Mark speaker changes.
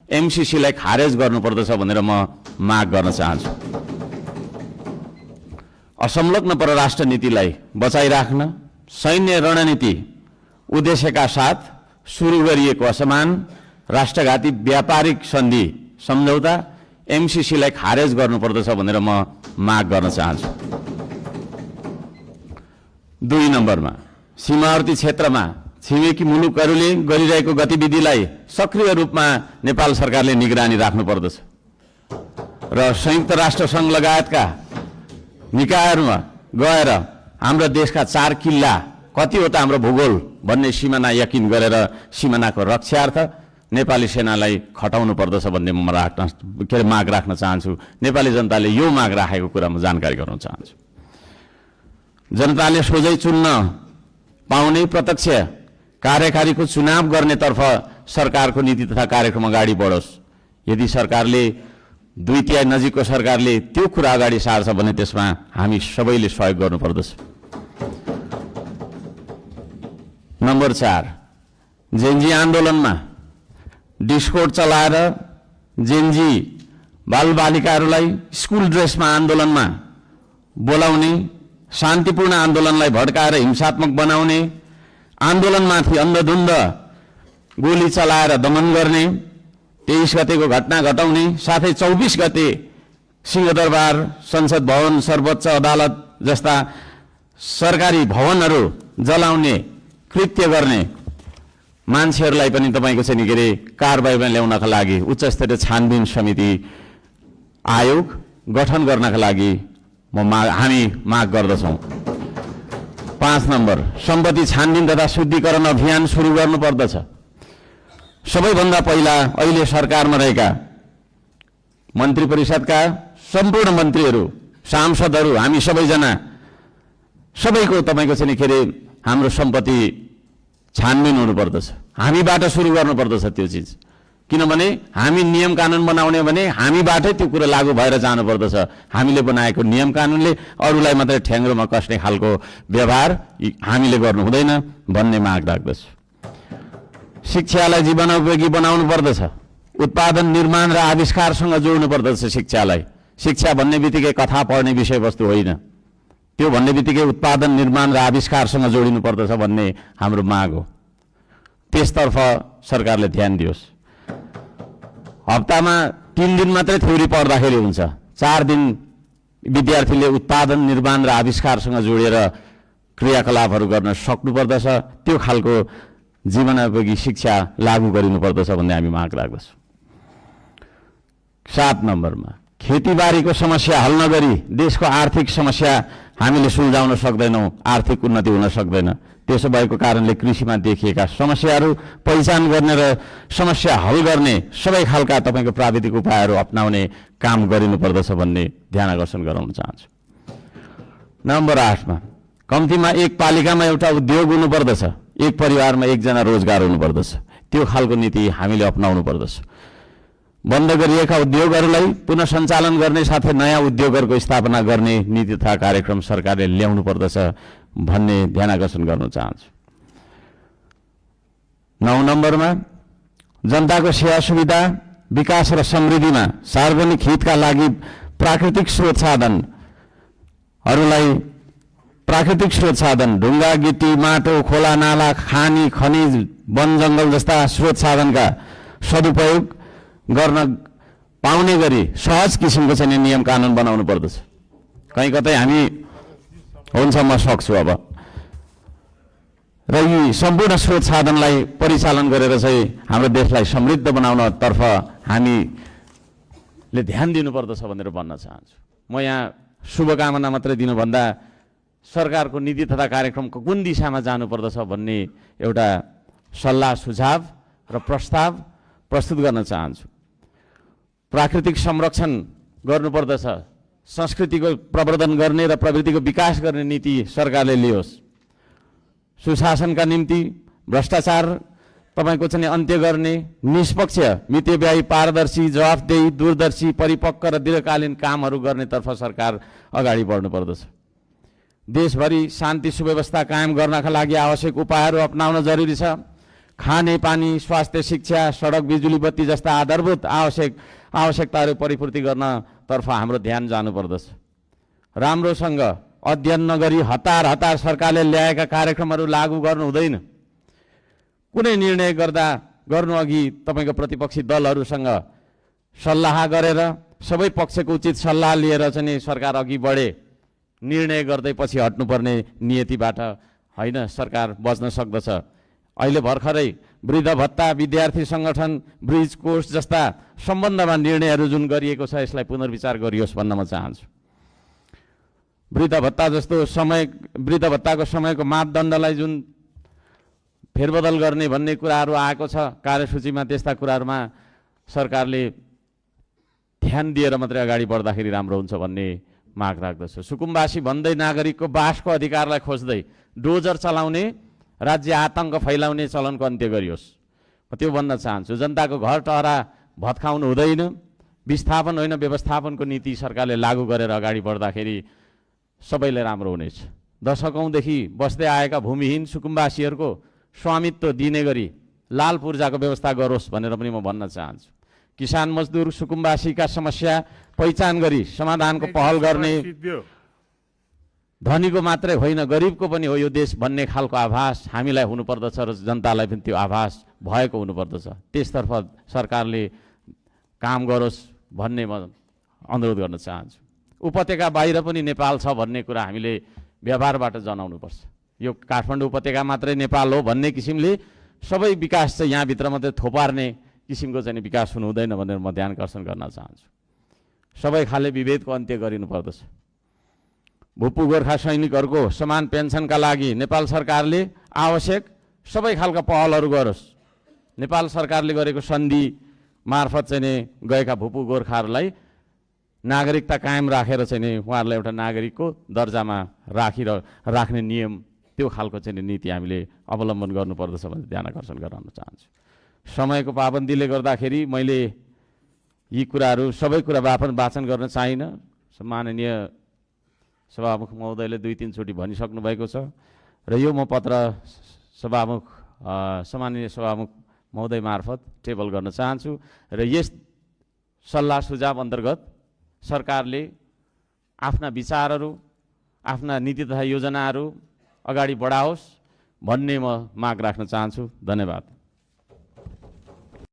Speaker 1: एमसीसीलाई खारेज गर्नुपर्दछ भनेर म माग गर्न चाहन्छु। असंलग्न परराष्ट्र नीतिलाई बचाइराख्न सैन्य रणनीति उद्देश्यका साथ सुरु गरिएको असमान राष्ट्रघाती व्यापारिक सन्धि सम्झौता एमसीसीलाई खारेज गर्नुपर्दछ भनेर म माग गर्न चाहन्छु। 2 नम्बरमा सीमावर्ती क्षेत्रमा छिमेकी मुलुकहरूले गरिरहेको गतिविधिलाई सक्रिय रूपमा नेपाल सरकारले निगरानी राख्नुपर्दछ र संयुक्त राष्ट्र सङ्घ लगायतका निकायहरूमा गएर हाम्रो देशका 4 किल्ला कतिवटा हाम्रो भूगोल भन्ने सिमाना यकिन गरेर सिमानाको रक्षार्थ नेपाली सेनालाई खटाउनु पर्दछ भन्ने म माग राख्न चाहन्छु। नेपाली जनताले यो माग राखेको कुरा म जानकारी गराउन चाहन्छु। जनताले सोझै चुन्न पाउने प्रत्यक्ष कार्यकारीको चुनाव गर्नेतर्फ सरकारको नीति तथा कार्यक्रम अगाडि बढोस्। यदि सरकारले 2/3 नजिकको सरकारले त्यो कुरा अगाडि सार्छ भने त्यसमा हामी सबैले सहयोग गर्नुपर्दछ। नम्बर 4 जेनजी आन्दोलनमा डिस्कोड चलाएर जेनजी बालबालिकाहरूलाई स्कुल ड्रेसमा आन्दोलनमा बोलाउने, शान्तिपूर्ण आन्दोलनलाई भड्काएर हिंसात्मक बनाउने, आन्दोलनमाथि अन्धधुन्ध गोली चलाएर दमन गर्ने, 23 गतेको घटना घटाउने, साथै 24 गते सिंहदरबार, संसद भवन, सर्वोच्च अदालत जस्ता सरकारी भवनहरू जलाउने कृत्य गर्ने मान्छेहरूलाई पनि तपाईको चाहिँ के अरे कारबाहीमा ल्याउनका लागि उच्च स्तरीय छानबिन समिति आयोग गठन गर्नका लागि हामी माग गर्दछौँ। 5 नम्बर सम्पत्ति छानबिन तथा शुद्धिकरण अभियान सुरु गर्नुपर्दछ। सबैभन्दा पहिला अहिले सरकारमा रहेका मन्त्री परिषदका सम्पूर्ण मन्त्रीहरू, सांसदहरू, हामी सबैजना सबैको तपाईको चाहिँ के अरे हाम्रो सम्पत्ति छानबिन हुनुपर्दछ। हामीबाट सुरु गर्नुपर्दछ त्यो चिज, किनभने हामी नियम कानुन बनाउने भने हामीबाटै त्यो कुरा लागू भएर जानुपर्दछ। हामीले बनाएको नियम कानुनले अरूलाई मात्रै ठ्याङ्ग्रोमा कस्ने खालको व्यवहार हामीले गर्नु हुँदैन भन्ने माग राख्दछु। शिक्षालाई जीवनोपयोगी बनाउनु पर्दछ। उत्पादन, निर्माण र आविष्कारसँग जोड्नु पर्दछ शिक्षालाई। शिक्षा भन्ने बित्तिकै कथा पढ्ने विषयवस्तु होइन, त्यो भन्ने बित्तिकै उत्पादन, निर्माण र आविष्कारसँग जोडिनु पर्दछ भन्ने हाम्रो माग हो। त्यसतर्फ सरकारले ध्यान दियोस्। हप्तामा 3 दिन मात्रै थ्योरी पढ्दाखेरि हुन्छ, 4 दिन विद्यार्थीले उत्पादन, निर्माण र आविष्कारसँग जोडेर क्रियाकलापहरू गर्न सक्नुपर्दछ। त्यो खालको जीवनोपयोगी शिक्षा लागू गरिनुपर्दछ भन्ने हामी माग राख्दछौँ। 7 नम्बरमा खेतीबारीको समस्या हल नगरी देशको आर्थिक समस्या हामीले सुल्झाउन सक्दैनौँ, आर्थिक उन्नति हुन सक्दैन। त्यसो भएको कारणले कृषिमा देखिएका समस्याहरू पहिचान गर्ने र समस्या हल गर्ने सबै खालका तपाईको प्राविधिक उपायहरू अपनाउने काम गरिनुपर्दछ भन्ने ध्यान आकर्षण गराउन चाहन्छु। नम्बर 8मा कम्तीमा एक पालिकामा एउटा उद्योग हुनुपर्दछ, एक परिवारमा एकजना रोजगार हुनुपर्दछ। त्यो खालको नीति हामीले अपनाउनु पर्दछ। बन्द गरिएका उद्योगहरूलाई पुनः सञ्चालन गर्ने साथै नयाँ उद्योगहरूको स्थापना गर्ने नीति तथा कार्यक्रम सरकारले ल्याउनु पर्दछ भन्ने ध्यान आकर्षण गर्न चाहन्छु। 9 नम्बरमा जनताको सेवा सुविधा, विकास र समृद्धिमा सार्वजनिक हितका लागि प्राकृतिक स्रोत साधन ढुङ्गा, गिटी, माटो, खोला, नाला, खानी, खनिज, वन जङ्गल जस्ता स्रोत साधनका सदुपयोग गर्न पाउने गरी सहज किसिमको चाहिँ नियम कानुन बनाउनु पर्दछ। कहीँ कतै हामी हुन्छ म सक्छु अब र यी सम्पूर्ण स्रोत साधनलाई परिचालन गरेर चाहिँ हाम्रो देशलाई समृद्ध बनाउनतर्फ हामीले ध्यान दिनुपर्दछ भनेर भन्न चाहन्छु। म यहाँ शुभकामना मात्रै दिनुभन्दा सरकारको नीति तथा कार्यक्रमको कुन दिशामा जानुपर्दछ भन्ने एउटा सल्लाह सुझाव र प्रस्ताव प्रस्तुत गर्न चाहन्छु। प्राकृतिक संरक्षण गर्नुपर्दछ, संस्कृतिको प्रवर्धन गर्ने र प्रवृत्तिको विकास गर्ने नीति सरकारले लियोस्। सुशासनका निम्ति भ्रष्टाचार तपाईको चाहिँ अन्त्य गर्ने, निष्पक्ष, मितव्ययी, पारदर्शी, जवाफदेही, दूरदर्शी, परिपक्व र दीर्घकालीन कामहरू गर्नेतर्फ सरकार अगाडि बढ्नुपर्दछ। देशभरि शान्ति सुव्यवस्था कायम गर्नका लागि आवश्यक उपायहरू अपनाउन जरुरी छ। खाने पानी, स्वास्थ्य, शिक्षा, सडक, बिजुली, बत्ती जस्ता आधारभूत आवश्यकताहरू परिपूर्ति गर्नतर्फ हाम्रो ध्यान जानुपर्दछ। राम्रोसँग अध्ययन नगरी हतार सरकारले ल्याएका कार्यक्रमहरू लागू गर्नु हुँदैन। कुनै निर्णय गर्नु अघि तपाईँको प्रतिपक्षी दलहरूसँग सल्लाह गरेर सबै पक्षको उचित सल्लाह लिएर चाहिँ सरकार अघि बढे। निर्णय गर्दै पछि हट्नुपर्ने नियतिबाट होइन सरकार बच्न सक्दछ। अहिले भर्खरै वृद्ध भत्ता, विद्यार्थी सङ्गठन, ब्रिज कोर्स जस्ता सम्बन्धमा निर्णयहरू जुन गरिएको छ यसलाई पुनर्विचार गरियोस् भन्न म चाहन्छु। वृद्ध भत्ता जस्तो वृद्ध भत्ताको समयको मापदण्डलाई जुन फेरबदल गर्ने भन्ने कुराहरू आएको छ कार्यसूचीमा, त्यस्ता कुराहरूमा सरकारले ध्यान दिएर मात्रै अगाडि बढ्दाखेरि राम्रो हुन्छ भन्ने माग राख्दछु। सुकुम्बासी भन्दै नागरिकको बासको अधिकारलाई खोज्दै डोजर चलाउने, राज्य आतङ्क फैलाउने चलनको अन्त्य गरियोस्। म त्यो भन्न चाहन्छु। जनताको घर टहरा भत्काउनु हुँदैन। विस्थापन होइन व्यवस्थापनको नीति सरकारले लागू गरेर अगाडि बढ्दाखेरि सबैले राम्रो हुनेछ। दशकौँदेखि बस्दै आएका भूमिहीन सुकुम्बासीहरूको स्वामित्व दिने गरी लाल पूर्जाको व्यवस्था गरोस् भनेर पनि म भन्न चाहन्छु। किसान मजदुर सुकुम्बासीका समस्या पहिचान गरी समाधानको पहल गर्ने, धनीको मात्रै होइन गरिबको पनि हो यो देश भन्ने खालको आभास हामीलाई हुनुपर्दछ र जनतालाई पनि त्यो आभास भएको हुनुपर्दछ। त्यसतर्फ सरकारले काम गरोस् भन्ने म अनुरोध गर्न चाहन्छु। उपत्यका बाहिर पनि नेपाल छ भन्ने कुरा हामीले व्यवहारबाट जनाउनुपर्छ। यो काठमाडौँ उपत्यका मात्रै नेपाल हो भन्ने किसिमले सबै विकास चाहिँ यहाँभित्र मात्रै थोपार्ने किसिमको चाहिँ विकास हुनु हुँदैन भनेर म ध्यान आकर्षण गर्न चाहन्छु। सबै खाले विभेदको अन्त्य गरिनुपर्दछ। भूपू गोर्खा सैनिकहरूको समान पेन्सनका लागि नेपाल सरकारले आवश्यक सबै खालका पहलहरू गरोस्। नेपाल सरकारले गरेको सन्धि मार्फत चाहिँ गएका भूपू गोर्खाहरूलाई नागरिकता कायम राखेर चाहिँ उहाँहरूलाई एउटा नागरिकको दर्जामा राख्ने नियम, त्यो खालको चाहिँ नीति हामीले अवलम्बन गर्नुपर्दछ भनेर ध्यान आकर्षण गराउन चाहन्छु। समयको पाबन्दीले गर्दाखेरि मैले यी कुराहरू सबै कुरा वाचन गर्न चाहिनँ। माननीय सभामुख महोदयले 2-3 चोटि भनिसक्नु भएको छ र यो म पत्र सम्माननीय सभामुख महोदय मार्फत टेबल गर्न चाहन्छु र यस सल्लाह सुझाव अन्तर्गत सरकारले आफ्ना विचारहरू, आफ्ना नीति तथा योजनाहरू अगाडि बढाओस् भन्ने म माग राख्न चाहन्छु। धन्यवाद।